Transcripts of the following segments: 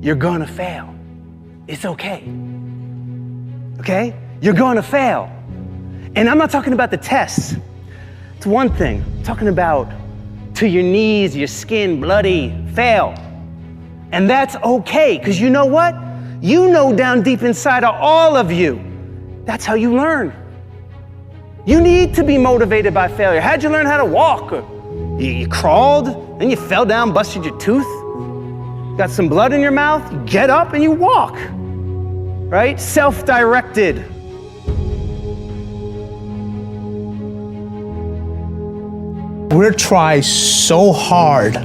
you're gonna fail. It's okay. Okay? You're gonna fail. And I'm not talking about the tests. It's one thing. I'm talking about to your knees, your skin, bloody, fail. And that's okay, because you know what? You know down deep inside of all of you, that's how you learn. You need to be motivated by failure. How'd you learn how to walk? You crawled, then you fell down, busted your tooth, got some blood in your mouth, you get up and you walk, right? Self-directed. We try so hard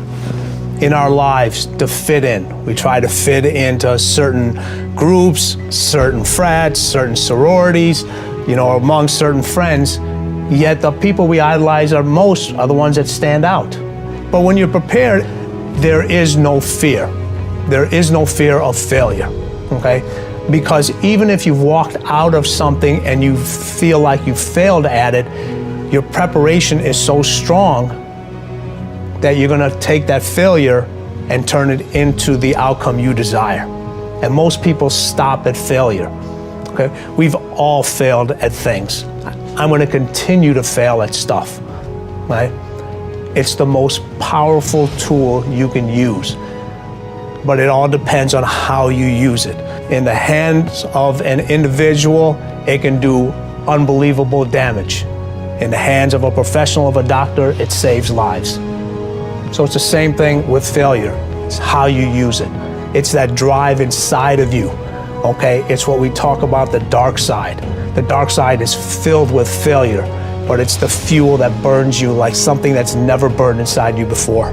in our lives to fit in. We try to fit into certain groups, certain frats, certain sororities, among certain friends. Yet the people we idolize are the ones that stand out. But when you're prepared, there is no fear. There is no fear of failure, okay? Because even if you've walked out of something and you feel like you failed at it, your preparation is so strong that you're gonna take that failure and turn it into the outcome you desire. And most people stop at failure, okay? We've all failed at things. I'm gonna continue to fail at stuff, right? It's the most powerful tool you can use, but it all depends on how you use it. In the hands of an individual, it can do unbelievable damage. In the hands of a professional, of a doctor, it saves lives. So it's the same thing with failure. It's how you use it. It's that drive inside of you, okay? It's what we talk about, the dark side. The dark side is filled with failure, but it's the fuel that burns you like something that's never burned inside you before.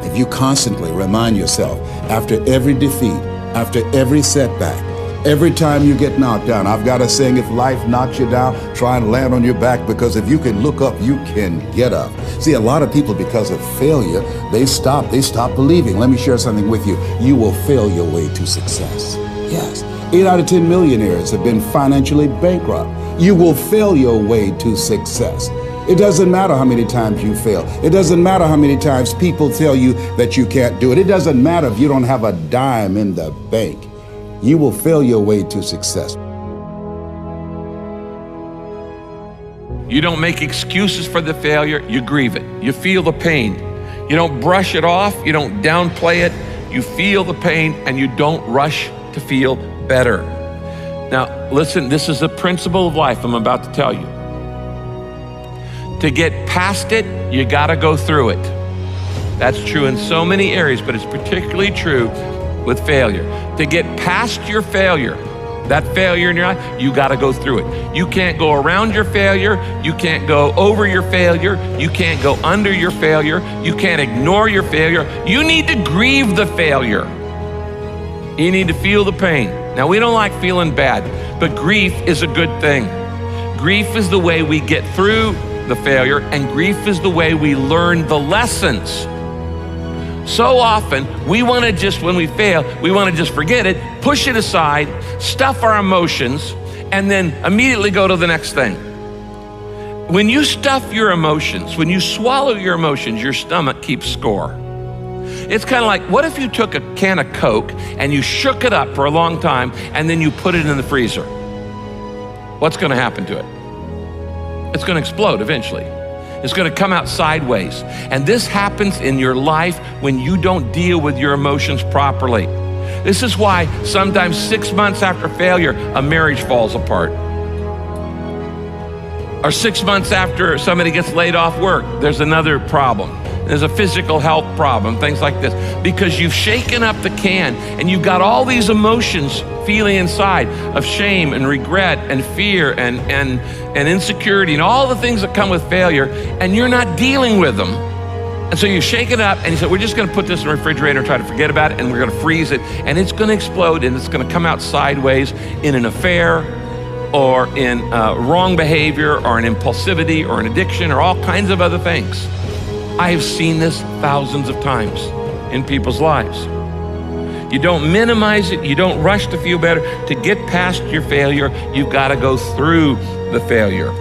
If you constantly remind yourself after every defeat, after every setback, every time you get knocked down, I've got a saying, if life knocks you down, try and land on your back, because if you can look up, you can get up. See, a lot of people, because of failure, they stop believing. Let me share something with you. You will fail your way to success. Yes. 8 out of 10 millionaires have been financially bankrupt. You will fail your way to success. It doesn't matter how many times you fail. It doesn't matter how many times people tell you that you can't do it. It doesn't matter if you don't have a dime in the bank. You will fail your way to success. You don't make excuses for the failure, you grieve it. You feel the pain. You don't brush it off, you don't downplay it. You feel the pain and you don't rush to feel better. Now, listen, this is a principle of life I'm about to tell you. To get past it, you gotta go through it. That's true in so many areas, but it's particularly true with failure. To get past your failure, that failure in your life, you gotta go through it. You can't go around your failure, you can't go over your failure, you can't go under your failure, you can't ignore your failure. You need to grieve the failure. You need to feel the pain. Now, we don't like feeling bad, but grief is a good thing. Grief is the way we get through the failure, and grief is the way we learn the lessons. So often, we want to just, when we fail, we want to just forget it, push it aside, stuff our emotions, and then immediately go to the next thing. When you stuff your emotions, when you swallow your emotions, your stomach keeps score. It's kind of like, what if you took a can of Coke and you shook it up for a long time and then you put it in the freezer? What's going to happen to it? It's going to explode eventually. It's going to come out sideways. And this happens in your life when you don't deal with your emotions properly. This is why sometimes 6 months after failure, a marriage falls apart. Or 6 months after somebody gets laid off work, there's another problem. There's a physical health problem, things like this. Because you've shaken up the can and you've got all these emotions feeling inside of shame and regret and fear and insecurity and all the things that come with failure, and you're not dealing with them. And so you shake it up and you say, we're just gonna put this in the refrigerator and try to forget about it, and we're gonna freeze it, and it's gonna explode, and it's gonna come out sideways in an affair or in wrong behavior or an impulsivity or an addiction or all kinds of other things. I have seen this thousands of times in people's lives. You don't minimize it, you don't rush to feel better. To get past your failure, you've got to go through the failure.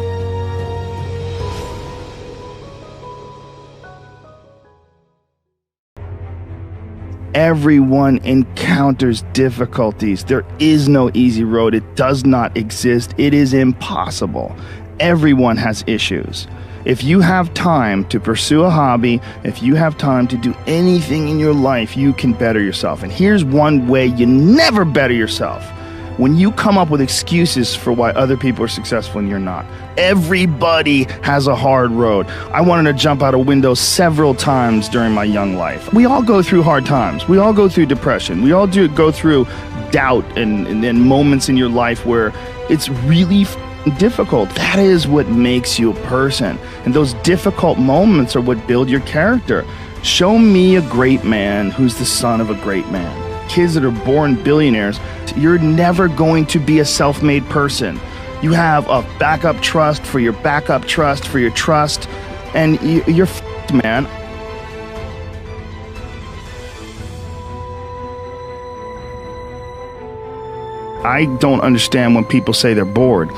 Everyone encounters difficulties. There is no easy road. It does not exist. It is impossible. Everyone has issues. If you have time to pursue a hobby, if you have time to do anything in your life, you can better yourself. And here's one way you never better yourself. When you come up with excuses for why other people are successful and you're not. Everybody has a hard road. I wanted to jump out a window several times during my young life. We all go through hard times. We all go through depression. We all go through doubt and moments in your life where it's really difficult. That is what makes you a person. And those difficult moments are what build your character. Show me a great man who's the son of a great man. Kids that are born billionaires, you're never going to be a self-made person. You have a backup trust for your backup trust for your trust, and you're f***ed, man. I don't understand when people say they're bored.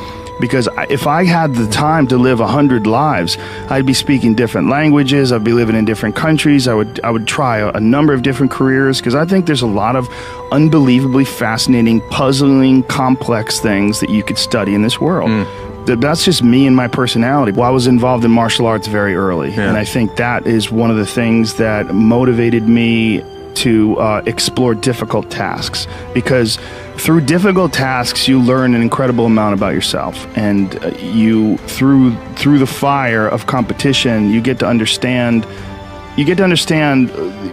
Because if I had the time to live 100 lives, I'd be speaking different languages, I'd be living in different countries, I would try a number of different careers, because I think there's a lot of unbelievably fascinating, puzzling, complex things that you could study in this world. That's just me and my personality. Well, I was involved in martial arts very early, and I think that is one of the things that motivated me to explore difficult tasks, because through difficult tasks you learn an incredible amount about yourself, and you through the fire of competition you get to understand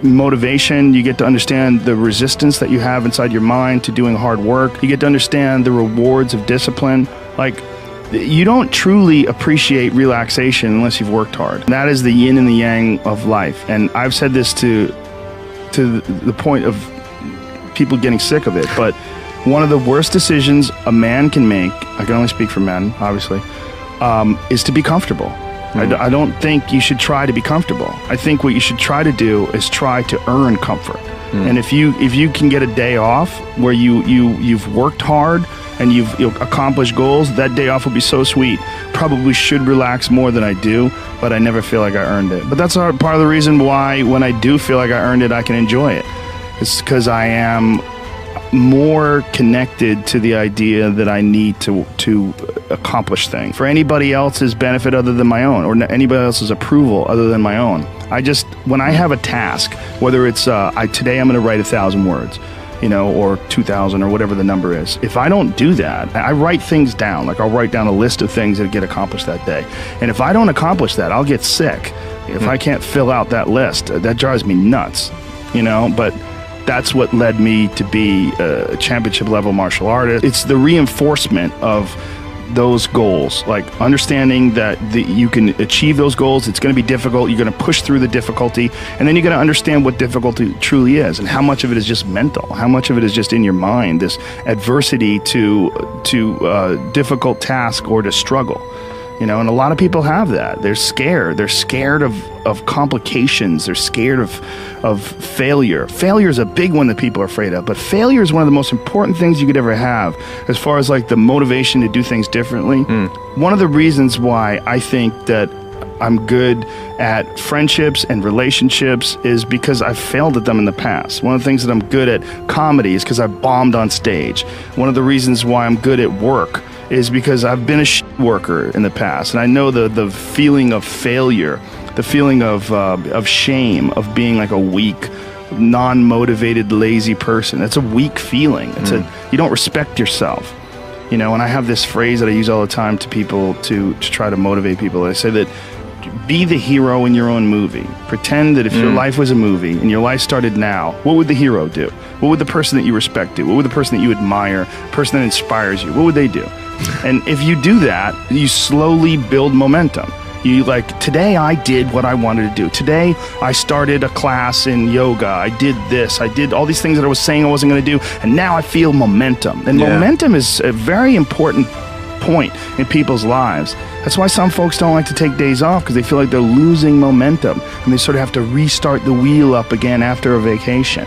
motivation, you get to understand the resistance that you have inside your mind to doing hard work, you get to understand the rewards of discipline. Like, you don't truly appreciate relaxation unless you've worked hard. That is the yin and the yang of life, and I've said this to the point of people getting sick of it, but one of the worst decisions a man can make, I can only speak for men, obviously, is to be comfortable. I don't think you should try to be comfortable. I think what you should try to do is try to earn comfort. And if you can get a day off where you've worked hard and you've accomplished goals, that day off will be so sweet. Probably should relax more than I do, but I never feel like I earned it. But that's part of the reason why when I do feel like I earned it, I can enjoy it. It's because I am more connected to the idea that I need to accomplish things for anybody else's benefit other than my own, or anybody else's approval other than my own. When I have a task, whether it's today I'm going to write 1,000 words, or 2,000 or whatever the number is. If I don't do that, I write things down. Like, I'll write down a list of things that get accomplished that day. And if I don't accomplish that, I'll get sick. If I can't fill out that list, that drives me nuts, but that's what led me to be a championship level martial artist. It's the reinforcement of those goals, like understanding that you can achieve those goals. It's going to be difficult. You're going to push through the difficulty, and then you're going to understand what difficulty truly is, and how much of it is just mental, how much of it is just in your mind, this adversity to difficult task or to struggle. And a lot of people have that. They're scared. They're scared of complications. They're scared of failure. Failure is a big one that people are afraid of, but failure is one of the most important things you could ever have as far as like the motivation to do things differently. One of the reasons why I think that I'm good at friendships and relationships is because I've failed at them in the past. One of the things that I'm good at comedy is because I've bombed on stage. One of the reasons why I'm good at work is because I've been a worker in the past, and I know the feeling of failure, the feeling of shame, of being like a weak, non-motivated, lazy person. It's a weak feeling. You don't respect yourself. And I have this phrase that I use all the time to people to try to motivate people. I say that be the hero in your own movie. Pretend that if your life was a movie and your life started now, what would the hero do? What would the person that you respect do? What would the person that you admire, person that inspires you, what would they do? And if you do that, you slowly build momentum. You today I did what I wanted to do. Today I started a class in yoga. I did this. I did all these things that I was saying I wasn't going to do. And now I feel momentum. And momentum is a very important point in people's lives. That's why some folks don't like to take days off, because they feel like they're losing momentum and they sort of have to restart the wheel up again after a vacation.